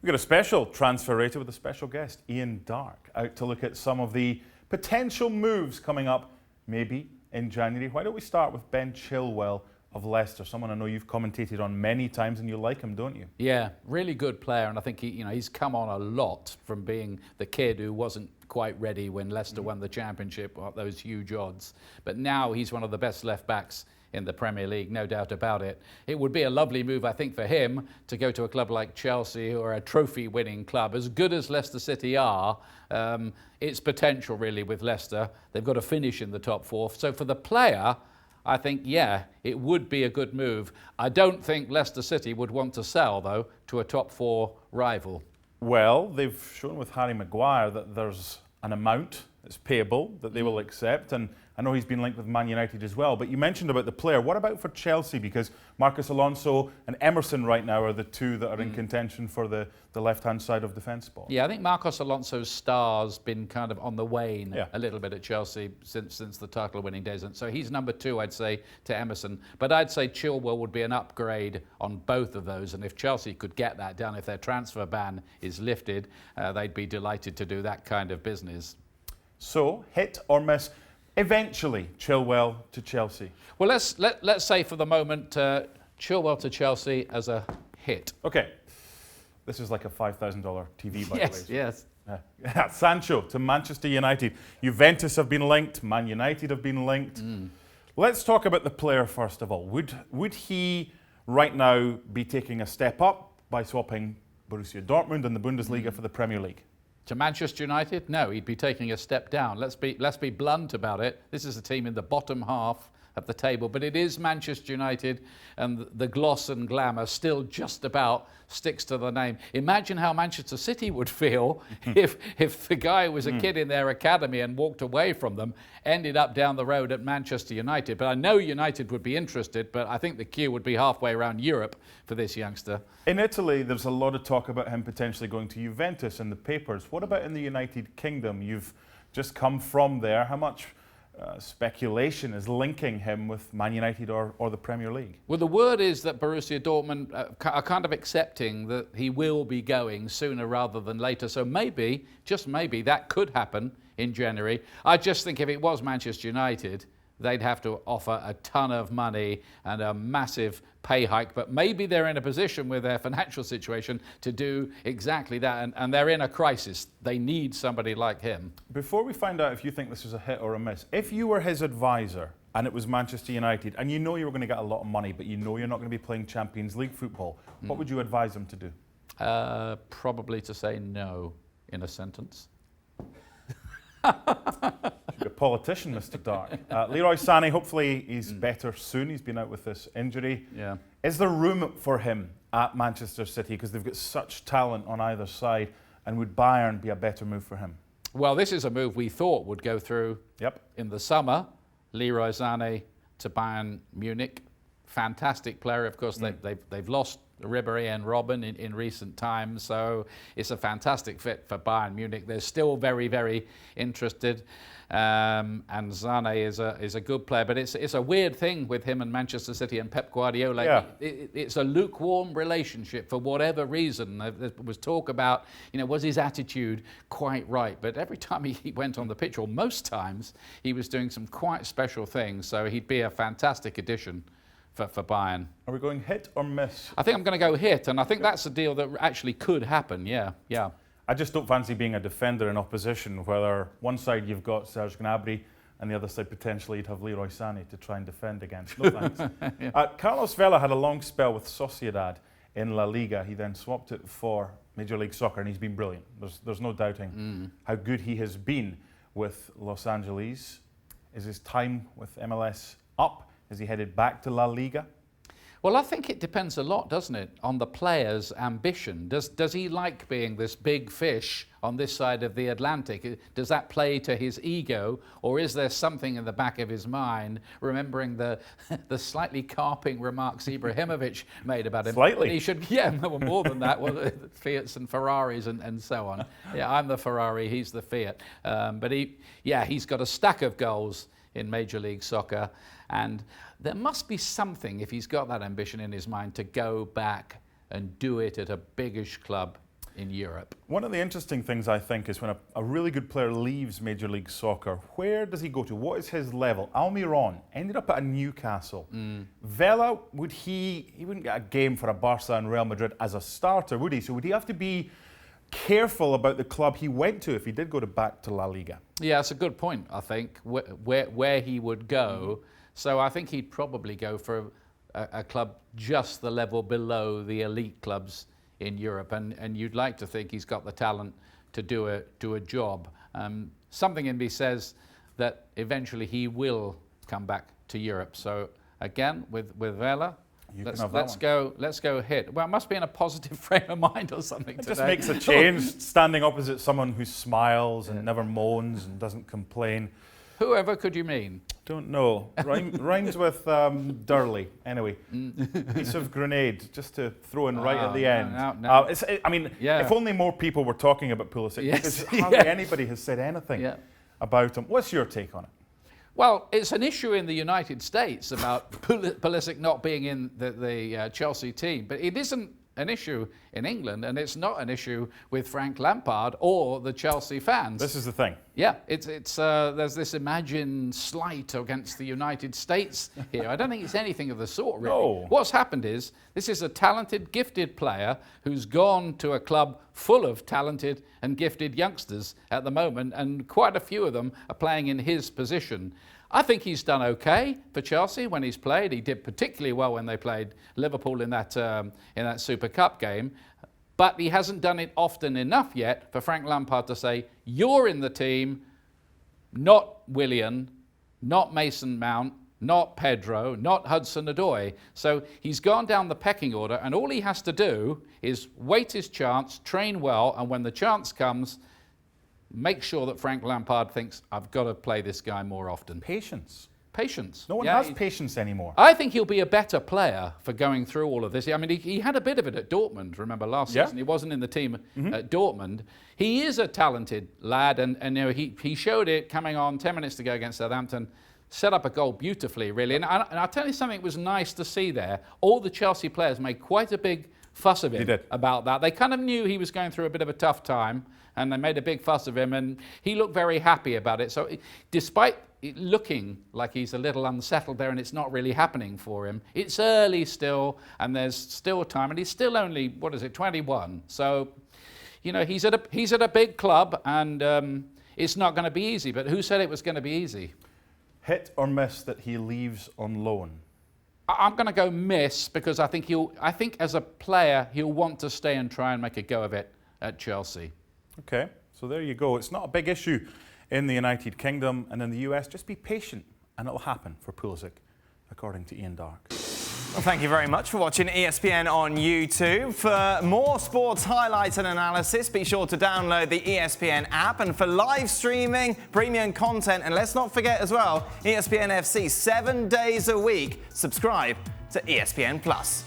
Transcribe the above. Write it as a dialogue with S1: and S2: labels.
S1: We've got a special transfer rater with a special guest, Ian Darke, out to look at some of the potential moves coming up maybe in January. Why don't we start with Ben Chilwell of Leicester, someone I know you've commentated on many times and you like him, don't you?
S2: Yeah, really good player, and I think he's come on a lot from being the kid who wasn't quite ready when Leicester won the championship at those huge odds. But now he's one of the best left backs in the Premier League, no doubt about it. It would be a lovely move, I think, for him to go to a club like Chelsea or a trophy-winning club. As good as Leicester City are, it's potential really with Leicester. They've got to finish in the top four. So for the player, I think, yeah, it would be a good move. I don't think Leicester City would want to sell, though, to a top four rival.
S1: Well, they've shown with Harry Maguire that there's an amount that's payable that they will accept, and I know he's been linked with Man United as well. But you mentioned about the player. What about for Chelsea? Because Marcos Alonso and Emerson right now are the two that are in contention for the left-hand side of defence spot.
S2: Yeah, I think Marcos Alonso's star's been kind of on the wane a little bit at Chelsea since the title-winning days. And so he's number two, I'd say, to Emerson. But I'd say Chilwell would be an upgrade on both of those. And if Chelsea could get that done, if their transfer ban is lifted, they'd be delighted to do that kind of business.
S1: So, hit or miss, eventually, Chilwell to Chelsea.
S2: Well, let's say for the moment, Chilwell to Chelsea as a hit.
S1: Okay. This is like a $5,000 TV, by the way.
S2: Yes.
S1: Sancho to Manchester United. Juventus have been linked. Man United have been linked. Let's talk about the player first of all. Would he right now be taking a step up by swapping Borussia Dortmund and the Bundesliga for the Premier League?
S2: To Manchester United? No, he'd be taking a step down. Let's be blunt about it. This is a team in the bottom half of the table, but it is Manchester United, and the gloss and glamour still just about sticks to the name. Imagine how Manchester City would feel if the guy who was a kid in their academy and walked away from them ended up down the road at Manchester United. But I know United would be interested, but I think the queue would be halfway around Europe for this youngster.
S1: In Italy, there's a lot of talk about him potentially going to Juventus in the papers. What about in the United Kingdom? You've just come from there. How much speculation is linking him with Man United or the Premier League?
S2: Well, the word is that Borussia Dortmund are kind of accepting that he will be going sooner rather than later. So maybe, just maybe, that could happen in January. I just think if it was Manchester United, they'd have to offer a ton of money and a massive pay hike. But maybe they're in a position with their financial situation to do exactly that. And they're in a crisis. They need somebody like him.
S1: Before we find out if you think this is a hit or a miss, if you were his advisor and it was Manchester United and you know you were going to get a lot of money, but you know you're not going to be playing Champions League football, what would you advise him to do?
S2: Probably to say no in a sentence.
S1: You're a politician, Mr. Darke. Leroy Sane, hopefully he's better soon. He's been out with this injury.
S2: Yeah.
S1: Is there room for him at Manchester City? Because they've got such talent on either side. And would Bayern be a better move for him?
S2: Well, this is a move we thought would go through in the summer. Leroy Sane to Bayern Munich. Fantastic player. Of course, they've lost Ribery and Robben in recent times, so it's a fantastic fit for Bayern Munich. They're still very, very interested, and Sane is a good player. But it's a weird thing with him and Manchester City and Pep Guardiola.
S1: Yeah.
S2: It's a lukewarm relationship for whatever reason. There was talk about, was his attitude quite right? But every time he went on the pitch, or most times, he was doing some quite special things. So he'd be a fantastic addition for Bayern.
S1: Are we going hit or miss?
S2: I think I'm going to go hit, and I think that's a deal that actually could happen, yeah.
S1: I just don't fancy being a defender in opposition, whether one side you've got Serge Gnabry and the other side potentially you'd have Leroy Sane to try and defend against. No thanks. Carlos Vela had a long spell with Sociedad in La Liga. He then swapped it for Major League Soccer, and he's been brilliant. There's no doubting how good he has been with Los Angeles. Is his time with MLS up? Is he headed back to La Liga?
S2: Well, I think it depends a lot, doesn't it, on the player's ambition. Does he like being this big fish on this side of the Atlantic? Does that play to his ego, or is there something in the back of his mind, remembering the slightly carping remarks Ibrahimovic made about him?
S1: Slightly.
S2: He should, more than that. Well, Fiats and Ferraris and so on. Yeah, I'm the Ferrari, he's the Fiat. But he's got a stack of goals in Major League Soccer, and there must be something, if he's got that ambition in his mind, to go back and do it at a biggish club. in Europe.
S1: One of the interesting things, I think, is when a really good player leaves Major League Soccer, where does he go to? What is his level? Almiron ended up at a Newcastle. Vela, he wouldn't get a game for a Barca and Real Madrid as a starter, would he? So would he have to be careful about the club he went to if he did go back to La Liga?
S2: Yeah, that's a good point, I think, where he would go. So I think he'd probably go for a club just the level below the elite clubs in Europe, and you'd like to think he's got the talent to do a job. Something in me says that eventually he will come back to Europe. So again, with Vela, let's go hit. Well, it must be in a positive frame of mind or something.
S1: It just makes a change, standing opposite someone who smiles and never moans and doesn't complain.
S2: Whoever could you mean?
S1: Don't know. Rhymes with Durley. Anyway, piece of grenade just to throw in right at the end.
S2: No.
S1: If only more people were talking about Pulisic, because hardly anybody has said anything about him. What's your take on it?
S2: Well, it's an issue in the United States about Pulisic not being in the Chelsea team, but it isn't an issue in England, and it's not an issue with Frank Lampard or the Chelsea fans.
S1: This is the thing.
S2: Yeah, there's this imagined slight against the United States here. I don't think it's anything of the sort, really.
S1: No.
S2: What's happened is this is a talented, gifted player who's gone to a club full of talented and gifted youngsters at the moment, and quite a few of them are playing in his position. I think he's done okay for Chelsea when he's played. He did particularly well when they played Liverpool in that Super Cup game. But he hasn't done it often enough yet for Frank Lampard to say, you're in the team, not Willian, not Mason Mount, not Pedro, not Hudson-Odoi. So he's gone down the pecking order, and all he has to do is wait his chance, train well, and when the chance comes, make sure that Frank Lampard thinks, I've got to play this guy more often.
S1: Patience.
S2: Patience.
S1: No one has patience anymore.
S2: I think he'll be a better player for going through all of this. I mean, he had a bit of it at Dortmund, remember, last season. He wasn't in the team at Dortmund. He is a talented lad, and you know, he showed it coming on 10 minutes to go against Southampton, set up a goal beautifully, really. And I'll tell you something, it was nice to see there. All the Chelsea players made quite a big fuss of him about that. They kind of knew he was going through a bit of a tough time, and they made a big fuss of him, and he looked very happy about it. So despite it looking like he's a little unsettled there and it's not really happening for him, it's early still, and there's still time, and he's still only, 21. So, you know, he's at a big club, and it's not going to be easy. But who said it was going to be easy?
S1: Hit or miss that he leaves on loan?
S2: I'm going to go miss, because I think as a player he'll want to stay and try and make a go of it at Chelsea.
S1: Okay, so there you go. It's not a big issue in the United Kingdom, and in the US, just be patient and it'll happen for Pulisic, according to Ian Darke.
S3: Well, thank you very much for watching ESPN on YouTube. For more sports highlights and analysis, be sure to download the ESPN app. And for live streaming, premium content, and let's not forget as well, ESPN FC 7 days a week. Subscribe to ESPN+.